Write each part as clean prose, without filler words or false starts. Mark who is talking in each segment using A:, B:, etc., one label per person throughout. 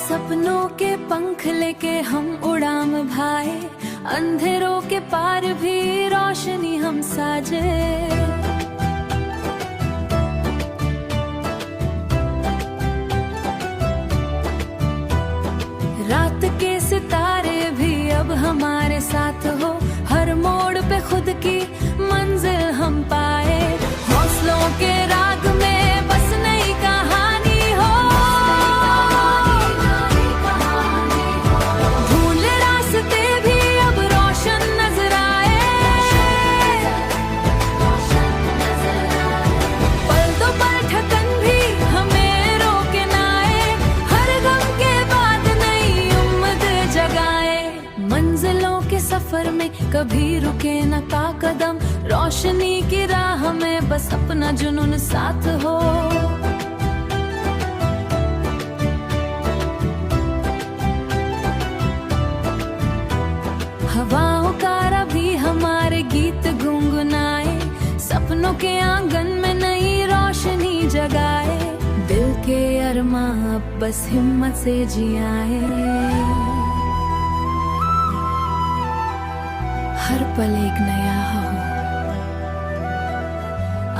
A: सपनों के पंख लेके हम उड़ान भाए, अंधेरों के पार भी रोशनी हम साजे। रात के सितारे भी अब हमारे साथ हो, हर मोड़ पे खुद की मंजिल हम पाए। हौसलों के राग में बस नई कहानी हो, ढूंढे रास्ते भी अब रोशन नजर आए। पल दो पल ठकन भी हमें रोके ना आए, हर गम के बाद नई उम्मीद जगाए। मंजिलों के सफर में कभी रुके न का कदम, रोशनी की राह में बस अपना जुनून साथ हो। हवाओं का भी हमारे गीत गुनगुनाए, सपनों के आंगन में नई रोशनी जगाए। दिल के अरमां अब बस हिम्मत से जियाए, हर पल एक नया हो।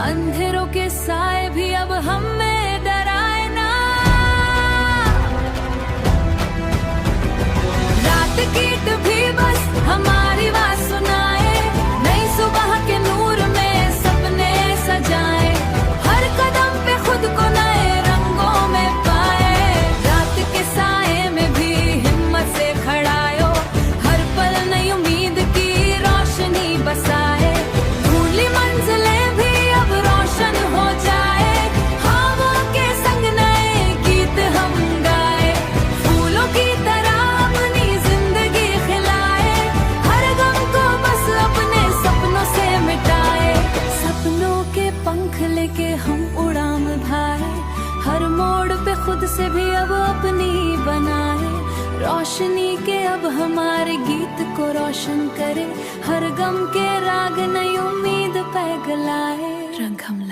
A: अंधेरों के साए भी अब हमें डराए ना, रात कीट भी बस हमारी बात सुनाए। नई सुबह के नूर में सपने सजाए, हर कदम पे खुद को नए रंगों में पाए। रात के साए में भी हिम्मत से खड़ायो, हर पल नई उम्मीद की रोशनी बसाए। भूली मंजिलें भी अब रोशन हो जाए, हवा के संग नए गीत हम गाए। फूलों की तरह अपनी जिंदगी खिलाए, हर गम को बस अपने सपनों से मिटाए। सपनों के पंख लेके हम उड़ान भाए, हर मोड़ पे खुद से भी अब अपनी बनाए। रोशनी के अब हमारे गीत को रोशन करे, हर गम के राग नई उम्मीद पैगलाए। रंग हम